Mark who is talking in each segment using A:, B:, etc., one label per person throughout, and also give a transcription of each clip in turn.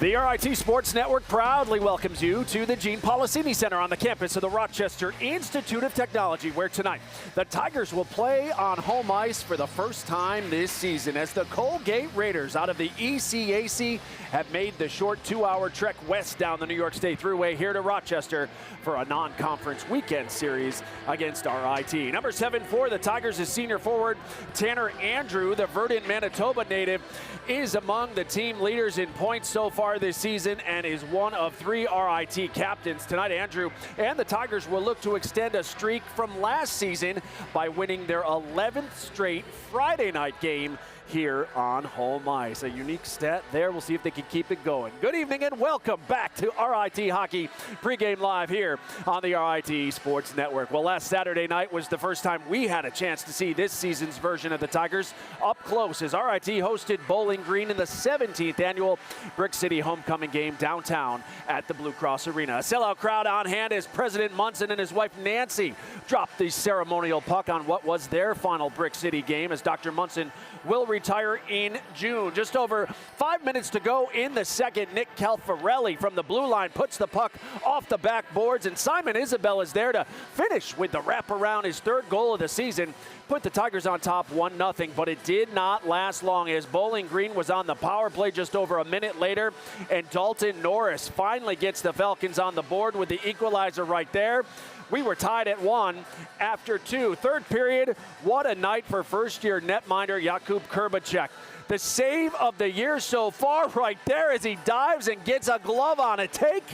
A: The RIT Sports Network proudly welcomes you to the Gene Policini Center on the campus of the Rochester Institute of Technology, where tonight the Tigers will play on home ice for the first time this season as the Colgate Raiders out of the ECAC have made the short 2-hour trek west down the New York State Thruway here to Rochester for a non-conference weekend series against RIT. Number 7 for the Tigers is senior forward Tanner Andrew. The Verdun, Manitoba native is among the team leaders in points so far this season and is one of 3 RIT captains. Tonight, Andrew and the Tigers will look to extend a streak from last season by winning their 11th straight Friday night game here on home ice. A unique stat there. We'll see if they can keep it going. Good evening and welcome back to RIT Hockey Pregame Live here on the RIT Sports Network. Well, last Saturday night was the first time we had a chance to see this season's version of the Tigers up close as RIT hosted Bowling Green in the 17th annual Brick City homecoming game downtown at the Blue Cross Arena. A sellout crowd on hand as President Munson and his wife Nancy dropped the ceremonial puck on what was their final Brick City game as Dr. Munson will retire in June. Just over 5 minutes to go in the second. Nick Calfarelli from the blue line puts the puck off the backboards, and Simon Isabel is there to finish with the wraparound, his 3rd goal of the season. Put the Tigers on top 1-0, but it did not last long as Bowling Green was on the power play just over a minute later, and Dalton Norris finally gets the Falcons on the board with the equalizer right there. We were tied at 1 after 2. Third period, what a night for first-year netminder Jakub Kurbacek. The save of the year so far right there as he dives and gets a glove on it. Take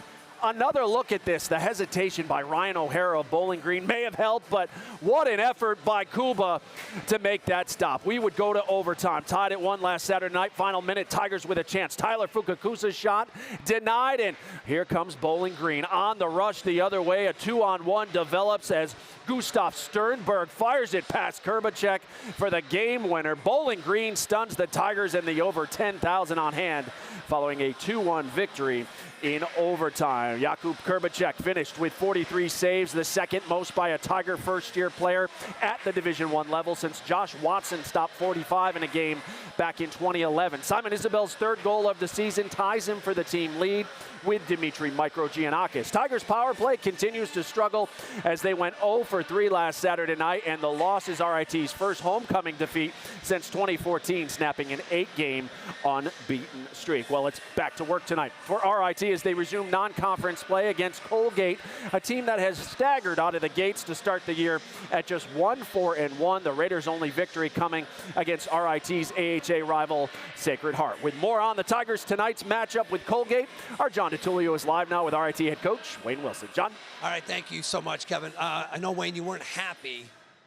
A: another look at this. The hesitation by Ryan O'Hara of Bowling Green may have helped, but what an effort by Kuba to make that stop. We would go to overtime. Tied at 1 last Saturday night. Final minute, Tigers with a chance. Tyler Fukakusa's shot denied, and here comes Bowling Green on the rush the other way. A 2-on-1 develops as Gustav Sternberg fires it past Kurbacek for the game winner. Bowling Green stuns the Tigers and the over 10,000 on hand following a 2-1 victory in overtime. Jakub Kurbacek finished with 43 saves, the second most by a Tiger first-year player at the Division I level since Josh Watson stopped 45 in a game back in 2011. Simon Isabel's 3rd goal of the season ties him for the team lead with Dimitri Microgiannakis. Tigers power play continues to struggle as they went 0 for 3 last Saturday night, and the loss is RIT's first homecoming defeat since 2014, snapping an 8-game unbeaten streak. Well, it's back to work tonight for RIT as they resume non-conference play against Colgate, a team that has staggered out of the gates to start the year at just 1-4-1. The Raiders' only victory coming against RIT's AHA rival Sacred Heart. With more on the Tigers tonight's matchup with Colgate, our John DeTulio is live now with RIT head coach Wayne Wilson. John?
B: All right, thank you so much, Kevin. I know, Wayne, you weren't happy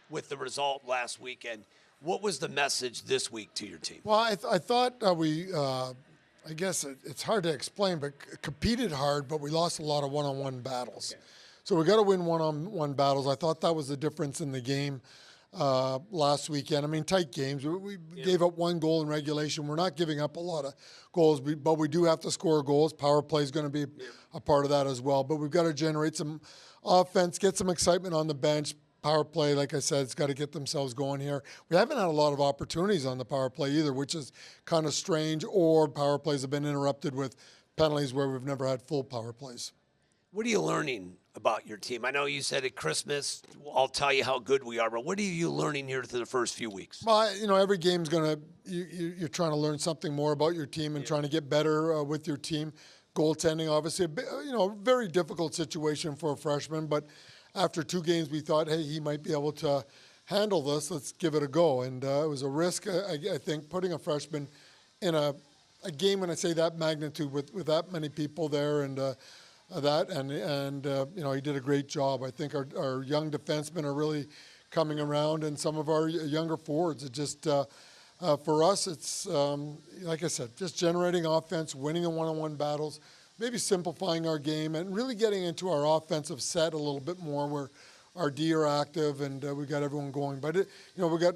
B: with the result last weekend. What was the message this week to your team?
C: Well, I thought I guess it's hard to explain, but competed hard, but we lost a lot of one-on-one battles. Okay. So we got to win one-on-one battles. I thought that was the difference in the game last weekend. I mean, tight games. We gave up 1 goal in regulation. We're not giving up a lot of goals, but we do have to score goals. Power play is going to be a part of that as well. But we've got to generate some offense, get some excitement on the bench. Power play, like I said, it's got to get themselves going here. We haven't had a lot of opportunities on the power play either, which is kind of strange, or power plays have been interrupted with penalties where we've never had full power plays.
B: What are you learning about your team? I know you said at Christmas, I'll tell you how good we are, but what are you learning here through the first few weeks?
C: Well, you know, every game's going to, you're trying to learn something more about your team and trying to get better with your team. Goaltending, obviously, you know, very difficult situation for a freshman, but after 2 games, we thought, hey, he might be able to handle this. Let's give it a go. And it was a risk, I think, putting a freshman in a game when I say that magnitude with that many people there and you know, he did a great job. I think our young defensemen are really coming around, and some of our younger forwards. It just for us, it's like I said, just generating offense, winning the one-on-one battles. Maybe simplifying our game and really getting into our offensive set a little bit more where our D are active and we got everyone going. But, you know, we got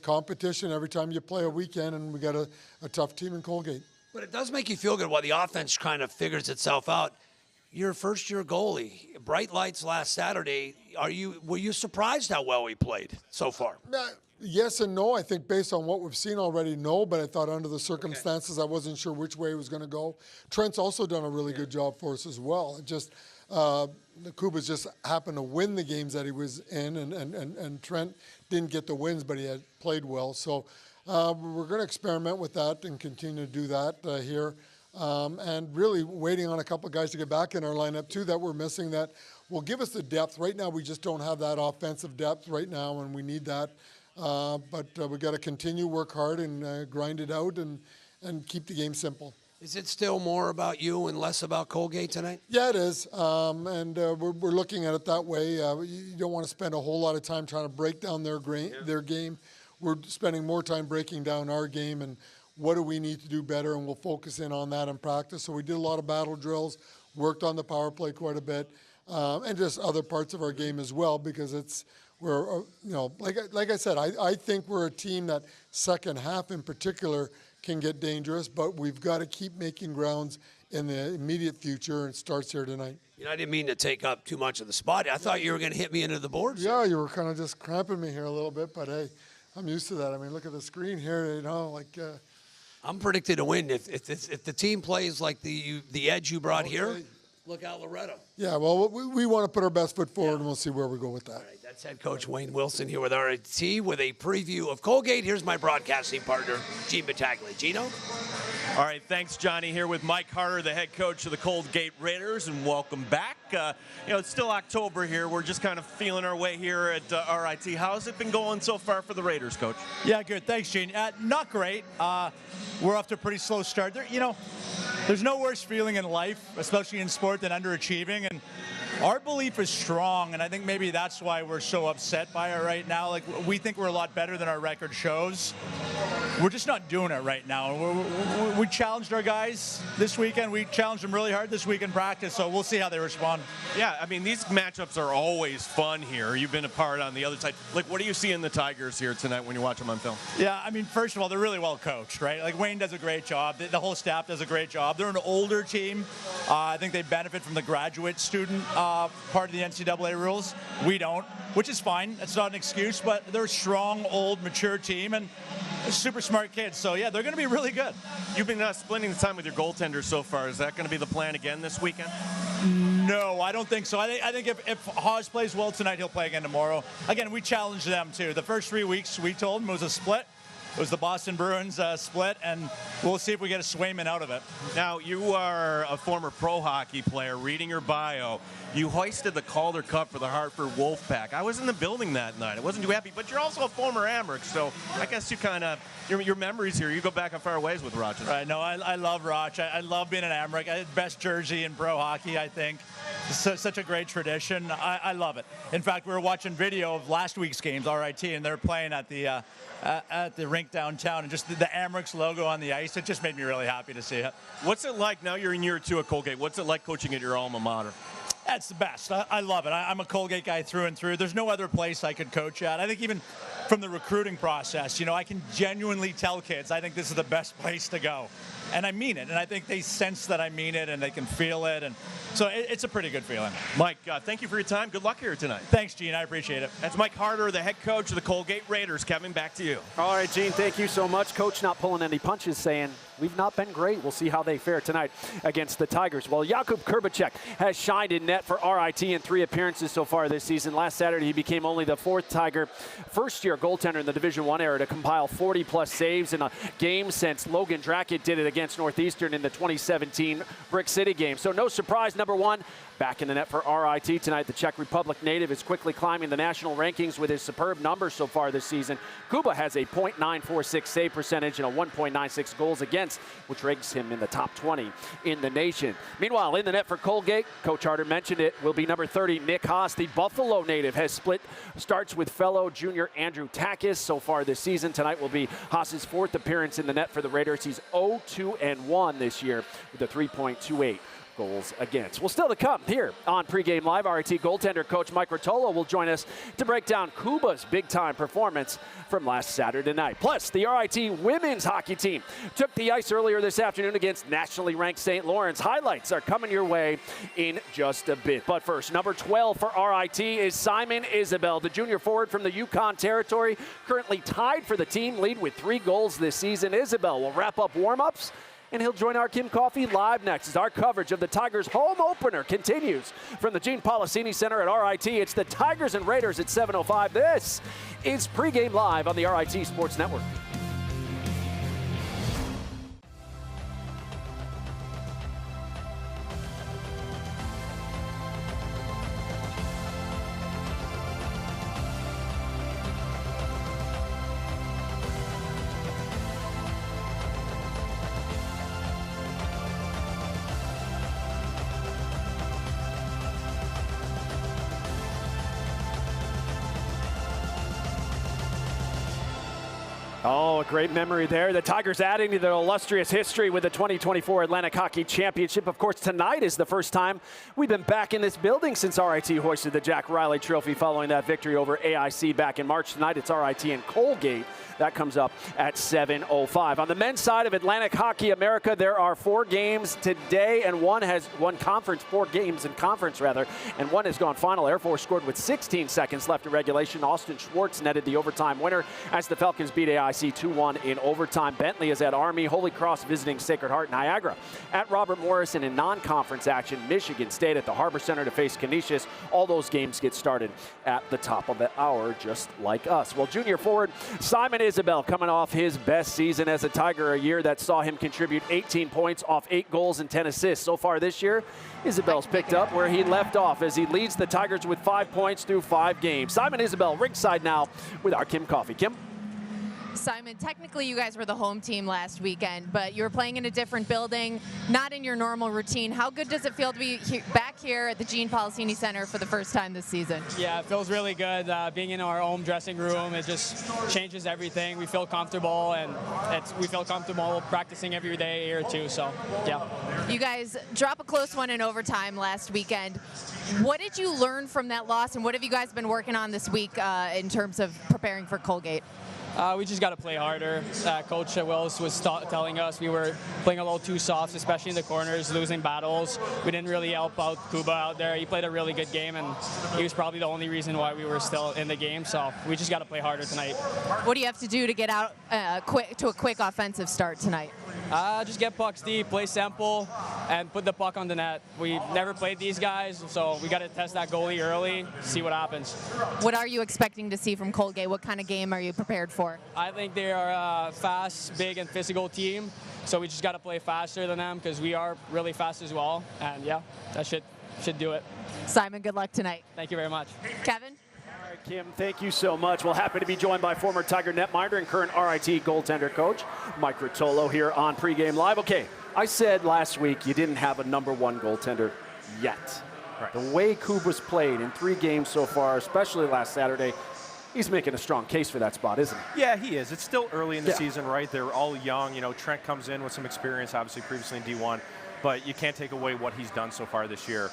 C: competition every time you play a weekend, and we got a tough team in Colgate.
B: But it does make you feel good while the offense kind of figures itself out. You're a first-year goalie. Bright lights last Saturday. Were you surprised how well he played so far?
C: Yes and no. I think based on what we've seen already, no. But I thought under the circumstances, I wasn't sure which way it was going to go. Trent's also done a really good job for us as well. It just Kuba's just happened to win the games that he was in, and Trent didn't get the wins, but he had played well. So we're going to experiment with that and continue to do that here. And really waiting on a couple of guys to get back in our lineup too that we're missing that will give us the depth. Right now we just don't have that offensive depth right now, and we need that. But we got to continue, work hard, and grind it out, and keep the game simple.
B: Is it still more about you and less about Colgate tonight?
C: Yeah, it is, and we're looking at it that way. You don't want to spend a whole lot of time trying to break down their game. We're spending more time breaking down our game and what do we need to do better, and we'll focus in on that in practice. So we did a lot of battle drills, worked on the power play quite a bit, and just other parts of our game as well, because we're like I said, I think we're a team that second half in particular can get dangerous, but we've got to keep making grounds in the immediate future, and it starts here tonight.
B: You know, I didn't mean to take up too much of the spot. I thought you were going to hit me into the boards.
C: Yeah, you were kind of just cramping me here a little bit, but hey, I'm used to that. I mean, look at the screen here,
B: I'm predicted to win. If the team plays like the edge you brought here, look out Loretto.
C: Yeah, well, we want to put our best foot forward, and we'll see where we go with that.
B: All right, that's head coach Wayne Wilson here with RIT with a preview of Colgate. Here's my broadcasting partner, Gene Battaglia. Gino?
D: All right, thanks, Johnny. Here with Mike Harder, the head coach of the Colgate Raiders, and welcome back. It's still October here. We're just kind of feeling our way here at RIT. How's it been going so far for the Raiders, Coach?
E: Yeah, good. Thanks, Gene. Not great. We're off to a pretty slow start. There's no worse feeling in life, especially in sport, than underachieving. And our belief is strong, and I think maybe that's why we're so upset by it right now. Like, we think we're a lot better than our record shows. We're just not doing it right now. We challenged our guys this weekend. We challenged them really hard this week in practice, so we'll see how they respond.
D: Yeah, I mean, these matchups are always fun here. You've been a part on the other side. Like, what do you see in the Tigers here tonight when you watch them on film?
E: Yeah, I mean, first of all, they're really well coached, right? Like, Wayne does a great job. The whole staff does a great job. They're an older team. I think they benefit from the graduate student part of the NCAA rules. We don't, which is fine. It's not an excuse, but they're a strong, old, mature team, and super smart kids. So, yeah, they're going to be really good.
D: You've been splitting the time with your goaltenders so far. Is that going to be the plan again this weekend?
E: No, I don't think so. I think if Haas plays well tonight, he'll play again tomorrow. Again, we challenged them, too. The first 3 weeks, we told them it was a split. It was the Boston Bruins split, and we'll see if we get a Swayman out of it.
D: Now, you are a former pro hockey player. Reading your bio, you hoisted the Calder Cup for the Hartford Wolfpack. I was in the building that night. I wasn't too happy, but you're also a former Amherst, so I guess you kind of, your memories here, you go back a far ways with Rochester.
E: Right, no, I love Roch. I love being an Amherst. I had the best jersey in pro hockey, I think. Such a great tradition. I love it. In fact, we were watching video of last week's games, RIT, and they're playing at the rink downtown, and just the Amherst logo on the ice. It just made me really happy to see it.
D: What's it like now you're in year 2 at Colgate? What's it like coaching at your alma mater?
E: That's the best. I love it. I'm a Colgate guy through and through. There's no other place I could coach at. I think even from the recruiting process, I can genuinely tell kids I think this is the best place to go. And I mean it. And I think they sense that I mean it, and they can feel it. And so it's a pretty good feeling.
D: Mike, thank you for your time. Good luck here tonight.
E: Thanks, Gene. I appreciate it.
D: That's Mike Harder, the head coach of the Colgate Raiders. Kevin, back to you.
A: All right, Gene, thank you so much. Coach not pulling any punches, saying we've not been great. We'll see how they fare tonight against the Tigers. Well, Jakub Kurbacek has shined in net for RIT in 3 appearances so far this season. Last Saturday, he became only the 4th Tiger, first-year goaltender in the Division I era to compile 40-plus saves in a game since Logan Drackett did it against Northeastern in the 2017 Brick City game. So no surprise, number 1, back in the net for RIT tonight. The Czech Republic native is quickly climbing the national rankings with his superb numbers so far this season. Kuba has a .946 save percentage and a 1.96 goals against, which ranks him in the top 20 in the nation. Meanwhile, in the net for Colgate, Coach Harder mentioned it, will be number 30, Nick Haas. The Buffalo native has split starts with fellow junior Andrew Takis so far this season. Tonight will be Haas's 4th appearance in the net for the Raiders. He's 0-2-1 this year with a 3.28 goals against. Well, still to come here on Pregame Live, RIT goaltender coach Mike Rotolo will join us to break down Cuba's big-time performance from last Saturday night. Plus, the RIT women's hockey team took the ice earlier this afternoon against nationally ranked St. Lawrence. Highlights are coming your way in just a bit. But first, number 12 for RIT is Simon Isabel, the junior forward from the Yukon Territory, currently tied for the team lead with 3 goals this season. Isabel will wrap up warm-ups, and he'll join our Kim Coffee live next as our coverage of the Tigers' home opener continues from the Gene Policini Center at RIT. It's the Tigers and Raiders at 7:05. This is Pregame Live on the RIT Sports Network. Oh, a great memory there. The Tigers adding to their illustrious history with the 2024 Atlantic Hockey Championship. Of course, tonight is the first time we've been back in this building since RIT hoisted the Jack Riley Trophy following that victory over AIC back in March. Tonight it's RIT in Colgate. That comes up at 7:05. On the men's side of Atlantic Hockey America, there are 4 games today, and one has won conference, 4 games in conference rather, and one has gone final. Air Force scored with 16 seconds left in regulation. Austin Schwartz netted the overtime winner as the Falcons beat AIC 2-1 in overtime. Bentley is at Army. Holy Cross visiting Sacred Heart. Niagara at Robert Morrison in non-conference action. Michigan State at the Harbor Center to face Canisius. All those games get started at the top of the hour, just like us. Well, junior forward Simon Isabel coming off his best season as a Tiger, a year that saw him contribute 18 points off 8 goals and 10 assists. So far this year, Isabel's picked up where he left off as he leads the Tigers with 5 points through 5 games. Simon Isabel ringside now with our Kim Coffee. Kim?
F: Simon, technically you guys were the home team last weekend, but you were playing in a different building, not in your normal routine. How good does it feel to be back here at the Gene Policini Center for the first time this season?
G: Yeah, it feels really good. Being in our home dressing room, it just changes everything. We feel comfortable, and we feel comfortable practicing every day here too, so yeah.
F: You guys drop a close one in overtime last weekend. What did you learn from that loss, and what have you guys been working on this week in terms of preparing for Colgate?
G: We just got to play harder. Coach Willis was telling us we were playing a little too soft, especially in the corners, losing battles. We didn't really help out Cuba out there. He played a really good game, and he was probably the only reason why we were still in the game. So we just got to play harder tonight.
F: What do you have to do to get out to a quick offensive start tonight?
G: Just get pucks deep, play simple, and put the puck on the net. We never played these guys, so we got to test that goalie early, see what happens.
F: What are you expecting to see from Colgate? What kind of game are you prepared for?
G: I think they are a fast, big, and physical team, so we just got to play faster than them because we are really fast as well. And yeah, that should do it.
F: Simon, good luck tonight.
G: Thank you very much.
F: Kevin?
A: All right, Kim, thank you so much. We're happy to be joined by former Tiger netminder and current RIT goaltender coach Mike Rotolo here on Pregame Live. Okay, I said last week you didn't have a number 1 goaltender yet. Right. The way Kuba's played in 3 games so far, especially last Saturday, he's making a strong case for that spot, isn't he?
H: Yeah, he is. It's still early in the season, right? They're all young. You know, Trent comes in with some experience, obviously previously in D1, but you can't take away what he's done so far this year,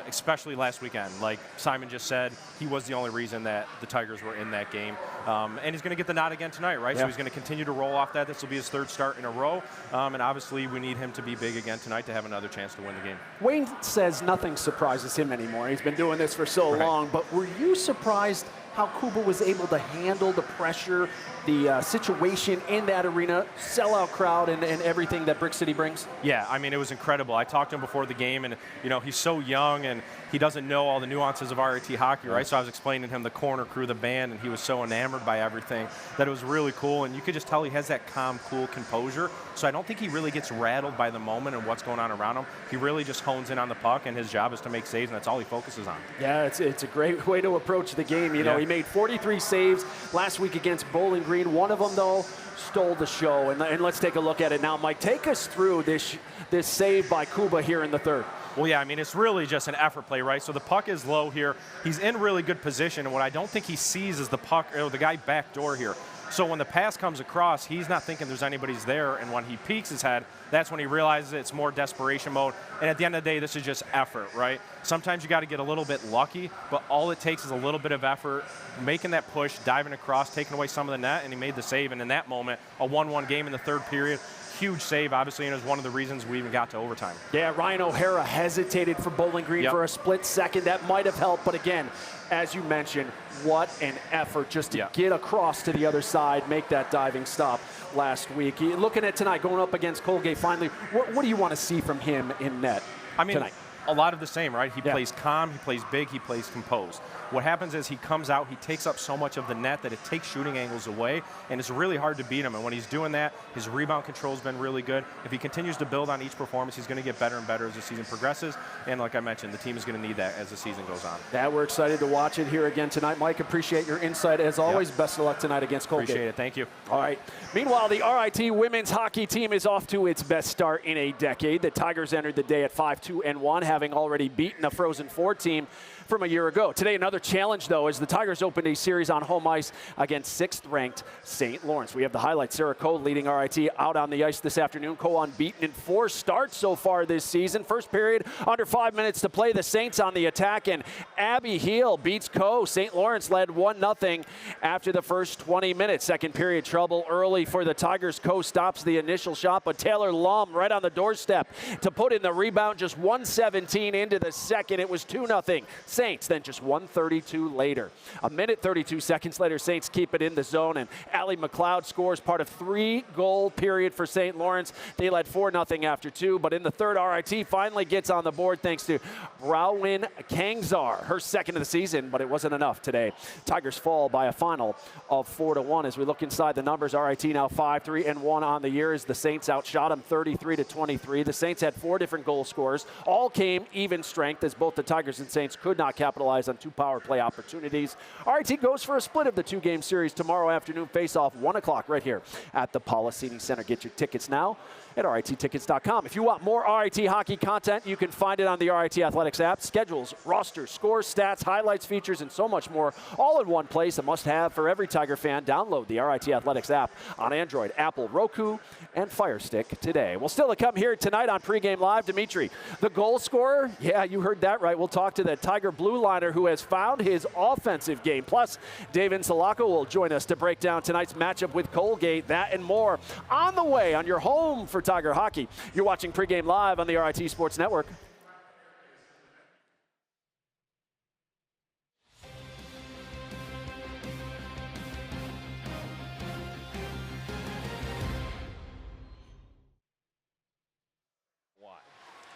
H: especially last weekend. Like Simon just said, he was the only reason that the Tigers were in that game. And he's going to get the nod again tonight, right? Yeah. So he's going to continue to roll off that. This will be his 3rd start in a row. And obviously we need him to be big again tonight to have another chance to win the game.
A: Wayne says nothing surprises him anymore. He's been doing this for so long. But were you surprised how Cuba was able to handle the pressure, the situation in that arena, sellout crowd, and everything that Brick City brings?
H: Yeah, I mean, it was incredible. I talked to him before the game, and, you know, he's so young, and he doesn't know all the nuances of RIT hockey, right? So I was explaining to him the corner crew, the band, and he was so enamored by everything that it was really cool. And you could just tell he has that calm, cool composure. So I don't think he really gets rattled by the moment and what's going on around him. He really just hones in on the puck, and his job is to make saves, and that's all he focuses on.
A: Yeah, it's a great way to approach the game. You know, he made 43 saves last week against Bowling Green. One of them, though, stole the show. And let's take a look at it now. Mike, take us through this save by Cuba here in the 3rd.
H: Well, yeah, I mean, it's really just an effort play, right? So the puck is low here. He's in really good position, and what I don't think he sees is the puck, or the guy backdoor here. So when the pass comes across, he's not thinking there's anybody's there, and when he peeks his head, that's when he realizes it's more desperation mode. And at the end of the day, this is just effort, right? Sometimes you got to get a little bit lucky, but all it takes is a little bit of effort, making that push, diving across, taking away some of the net, and he made the save. And in that moment, a 1-1 game in the third period, huge save, obviously, and it was one of the reasons we even got to overtime.
A: Yeah, Ryan O'Hara hesitated for Bowling Green for a split second. That might have helped, but again, as you mentioned, what an effort just to get across to the other side, make that diving stop last week. Looking at tonight, going up against Colgate finally, what do you want to see from him in net tonight?
H: A lot of the same, right? He plays calm, he plays big, he plays composed. What happens is he comes out, he takes up so much of the net that it takes shooting angles away, and it's really hard to beat him. And when he's doing that, his rebound control has been really good. If he continues to build on each performance, he's going to get better and better as the season progresses. And like I mentioned, the team is going to need that as the season goes on.
A: Yeah, we're excited to watch it here again tonight. Mike, appreciate your insight. As always, best of luck tonight against Colgate.
H: Appreciate it. Thank you.
A: All right. Meanwhile, the RIT women's hockey team is off to its best start in a decade. The Tigers entered the day at 5-2-1, having already beaten a Frozen Four team from a year ago. Today, another challenge, though, as the Tigers opened a series on home ice against 6th-ranked St. Lawrence. We have the highlights. Sarah Coe leading RIT out on the ice this afternoon. Coe unbeaten in 4 starts so far this season. First period, under 5 minutes to play. The Saints on the attack, and Abby Heel beats Coe. St. Lawrence led 1-0 after the first 20 minutes. Second period, trouble early for the Tigers. Coe stops the initial shot, but Taylor Lum right on the doorstep to put in the rebound. Just 1:17 into the second. It was 2-0. Saints. Then just 1:32 later. A minute 32 seconds later, Saints keep it in the zone, and Allie McLeod scores part of 3-goal period for St. Lawrence. They led 4-0 after 2, but in the third, RIT finally gets on the board thanks to Brawin Kangzar, her second of the season, but it wasn't enough today. Tigers fall by a final of 4-1. As we look inside the numbers, RIT now 5-3-1 on the year as the Saints outshot them 33-23. The Saints had 4 different goal scorers. All came even strength as both the Tigers and Saints could not capitalize on 2 power play opportunities. RIT goes for a split of the 2-game series tomorrow afternoon. Face-off 1 o'clock right here at the Policini Center. Get your tickets now at RITtickets.com. If you want more RIT hockey content, you can find it on the RIT Athletics app. Schedules, rosters, scores, stats, highlights, features, and so much more, all in one place. A must-have for every Tiger fan. Download the RIT Athletics app on Android, Apple, Roku, and Fire Stick today. Well, still to come here tonight on Pregame Live, Dimitri, the goal scorer. Yeah, you heard that right. We'll talk to the Tiger blue liner who has found his offensive game. Plus, David Salako will join us to break down tonight's matchup with Colgate. That and more on the way on your home for Tiger hockey. You're watching Pregame Live on the RIT Sports Network.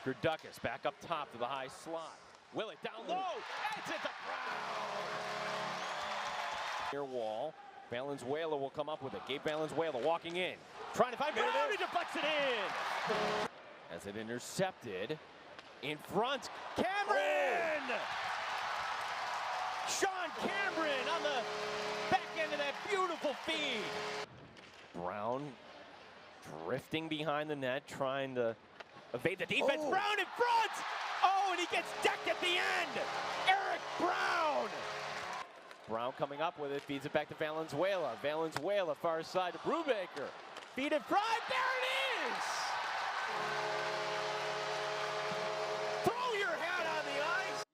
I: Gerdukas back up top to the high slot. Will it down low. It's at the ground. Near wall. Valenzuela will come up with it. Gabe Valenzuela walking in. Trying to find Brown. He deflects it in. As it intercepted. In front. Cameron! Sean Cameron on the back end of that beautiful feed. Brown drifting behind the net, trying to evade the defense. Oh. Brown in front! Oh, and he gets decked at the end! Eric Brown! Brown coming up with it, feeds it back to Valenzuela. Valenzuela, far side to Brubaker. Feed it front, there it is! Throw your hat on the ice!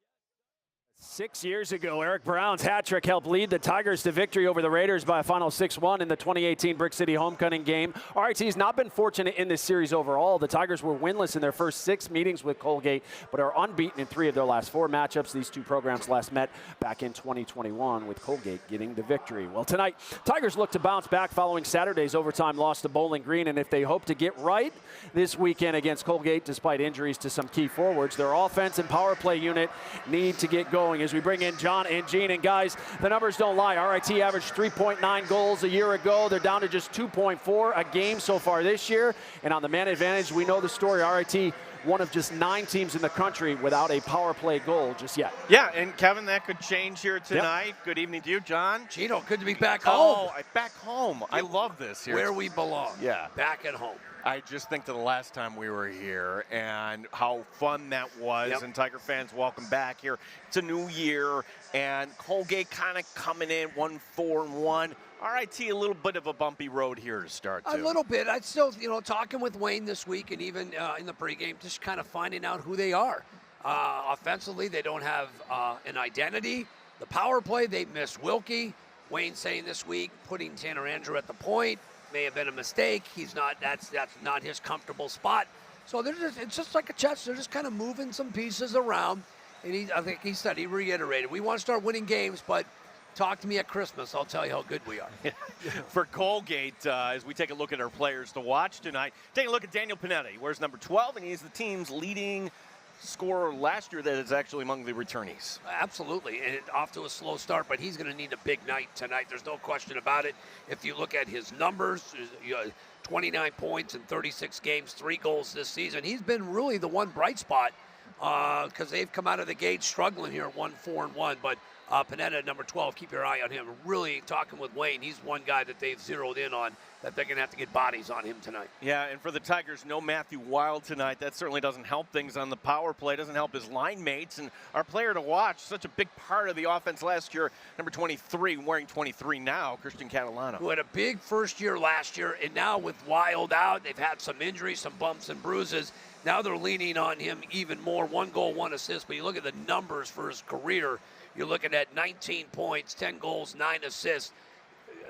A: 6 years ago, Eric Brown's hat trick helped lead the Tigers to victory over the Raiders by a final 6-1 in the 2018 Brick City homecoming game. RIT has not been fortunate in this series overall. The Tigers were winless in their first 6 meetings with Colgate, but are unbeaten in 3 of their last 4 matchups. These 2 programs last met back in 2021 with Colgate getting the victory. Well, tonight, Tigers look to bounce back following Saturday's overtime loss to Bowling Green, and if they hope to get right this weekend against Colgate, despite injuries to some key forwards, their offense and power play unit need to get going. As we bring in John and Gene, and guys, the numbers don't lie. RIT averaged 3.9 goals a year ago. They're down to just 2.4 a game so far this year. And on the man advantage, we know the story. RIT, one of just 9 teams in the country without a power play goal just yet.
D: Yeah, and Kevin, that could change here tonight. Yep. Good evening to you, John.
B: Gino, good to be back home.
D: Oh, back home. I love this here.
B: Where we belong.
D: Yeah.
B: Back at home.
D: I just think to the last time we were here and how fun that was, and Tiger fans, welcome back here. It's a new year, and Colgate kind of coming in 1-4-1.
I: RIT a little bit of a bumpy road here to start.
B: A little bit. I'd still, talking with Wayne this week and even in the pregame, just kind of finding out who they are. Offensively, they don't have an identity. The power play, they miss Wilkie. Wayne saying this week, putting Tanner Andrew at the point may have been a mistake. He's not. That's not his comfortable spot. So it's just like a chess. They're just kind of moving some pieces around. And I think he reiterated, we want to start winning games, but talk to me at Christmas. I'll tell you how good we are.
I: For Colgate, as we take a look at our players to watch tonight, take a look at Daniel Panetti. He wears number 12, and he's the team's leading scorer last year that is actually among the returnees.
B: Absolutely, and off to a slow start, but he's going to need a big night tonight. There's no question about it. If you look at his numbers, 29 points in 36 games, 3 goals this season. He's been really the one bright spot because they've come out of the gate struggling here at 1-4-1, but Panetta, number 12, keep your eye on him. Really talking with Wayne, he's one guy that they've zeroed in on that they're going to have to get bodies on him tonight.
I: Yeah, and for the Tigers, no Matthew Wild tonight. That certainly doesn't help things on the power play, doesn't help his line mates, and our player to watch, such a big part of the offense last year, number 23, wearing 23 now, Christian Catalano.
B: Who had a big first year last year, and now with Wild out, they've had some injuries, some bumps and bruises. Now they're leaning on him even more. 1 goal, 1 assist, but you look at the numbers for his career, you're looking at 19 points, 10 goals, 9 assists.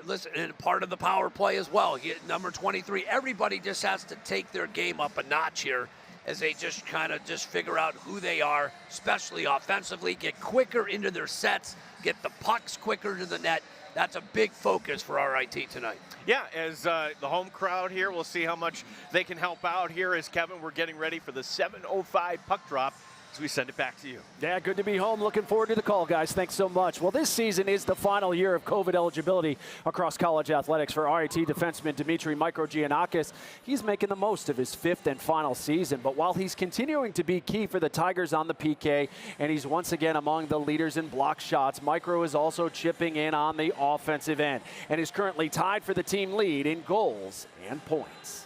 B: Listen, and part of the power play as well. Number 23, everybody just has to take their game up a notch here as they just kind of just figure out who they are, especially offensively, get quicker into their sets, get the pucks quicker to the net. That's a big focus for RIT tonight.
I: Yeah, as the home crowd here, we'll see how much they can help out here as, Kevin, we're getting ready for the 7:05 puck drop. So we send it back to you.
A: Yeah, good to be home. Looking forward to the call, guys. Thanks so much. Well, this season is the final year of COVID eligibility across college athletics for RIT defenseman Dimitri Microgiannakis. He's making the most of his 5th and final season, but while he's continuing to be key for the Tigers on the PK, and he's once again among the leaders in block shots, Micro is also chipping in on the offensive end and is currently tied for the team lead in goals and points.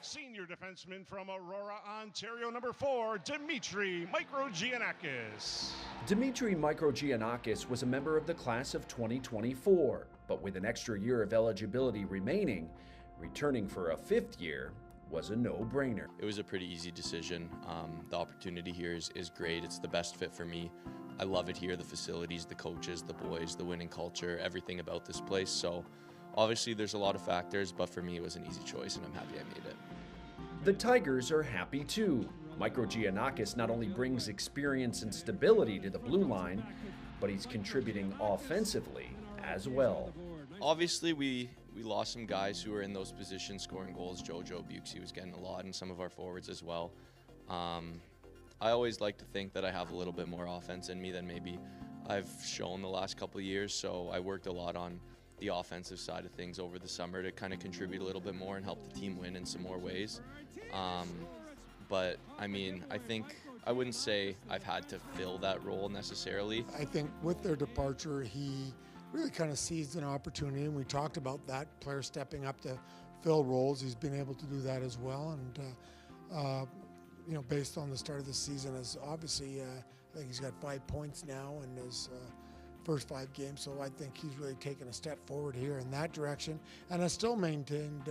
J: Senior defenseman from Aurora, Ontario, number 4, Dimitri Microgiannakis.
K: Dimitri Microgiannakis was a member of the class of 2024, but with an extra year of eligibility remaining, returning for a 5th year was a no-brainer.
L: It was a pretty easy decision. The opportunity here is great. It's the best fit for me. I love it here, the facilities, the coaches, the boys, the winning culture, everything about this place. So obviously there's a lot of factors, but for me it was an easy choice and I'm happy I made it.
K: The Tigers are happy too. Microgiannakis not only brings experience and stability to the blue line, but he's contributing offensively as well.
L: Obviously we lost some guys who were in those positions scoring goals. Jojo Bukesy was getting a lot, and some of our forwards as well. I always like to think that I have a little bit more offense in me than maybe I've shown the last couple of years, so I worked a lot on the offensive side of things over the summer to kind of contribute a little bit more and help the team win in some more ways. But I mean, I wouldn't say I've had to fill that role necessarily.
C: I think with their departure, he really kind of seized an opportunity, and we talked about that, players stepping up to fill roles. He's been able to do that as well, and based on the start of the season, as obviously, I think he's got 5 points now in his first 5 games, so I think he's really taken a step forward here in that direction, and has still maintained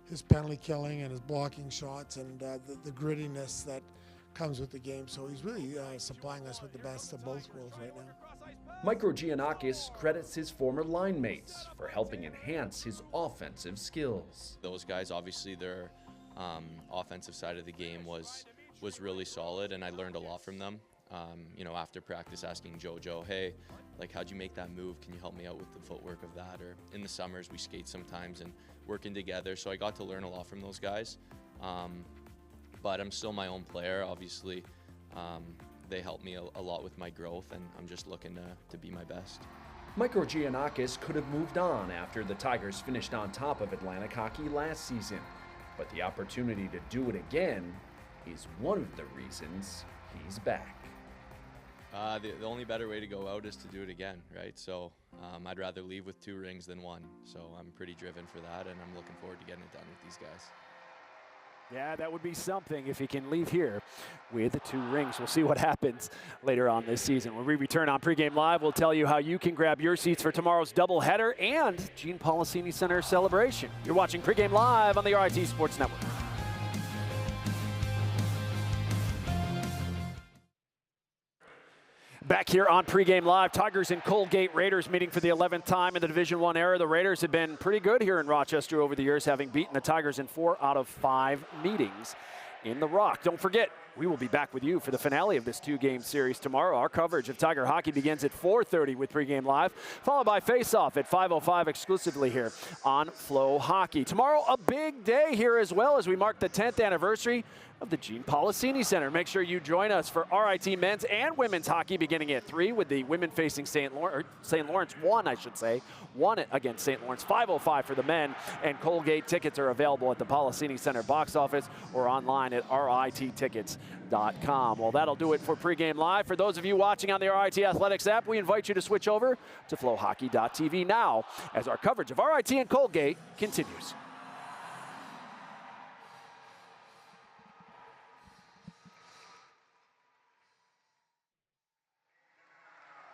C: his penalty killing and his blocking shots and the grittiness that comes with the game. So he's really supplying us with the best of both worlds right now.
K: Microgiannakis credits his former line mates for helping enhance his offensive skills.
L: Those guys, obviously their offensive side of the game was really solid, and I learned a lot from them. After practice, asking Jojo, hey, like, how'd you make that move? Can you help me out with the footwork of that? Or in the summers, we skate sometimes and working together. So I got to learn a lot from those guys. But I'm still my own player, obviously. They helped me a lot with my growth, and I'm just looking to be my best.
K: Microgiannakis could have moved on after the Tigers finished on top of Atlantic hockey last season, but the opportunity to do it again is one of the reasons he's back.
L: The only better way to go out is to do it again, right? So I'd rather leave with 2 rings than 1. So I'm pretty driven for that, and I'm looking forward to getting it done with these guys.
A: Yeah, that would be something if he can leave here with 2 rings. We'll see what happens later on this season. When we return on Pregame Live, we'll tell you how you can grab your seats for tomorrow's doubleheader and Gene Policini Center celebration. You're watching Pregame Live on the RIT Sports Network. Back here on Pregame Live, Tigers and Colgate Raiders meeting for the 11th time in the Division I era. The Raiders have been pretty good here in Rochester over the years, having beaten the Tigers in 4 out of 5 meetings in the Rock. Don't forget, we will be back with you for the finale of this 2-game series tomorrow. Our coverage of Tiger hockey begins at 4:30 with Pregame Live, followed by Face-Off at 5:05 exclusively here on Flow Hockey. Tomorrow, a big day here as well as we mark the 10th anniversary of the Gene Policini Center. Make sure you join us for RIT men's and women's hockey beginning at 3 with the women facing St. Lawrence 1, I should say. 1 against St. Lawrence, 5:05 for the men. And Colgate tickets are available at the Policini Center box office or online at rittickets.com. Well, that'll do it for Pregame Live. For those of you watching on the RIT Athletics app, we invite you to switch over to flowhockey.tv now as our coverage of RIT and Colgate continues.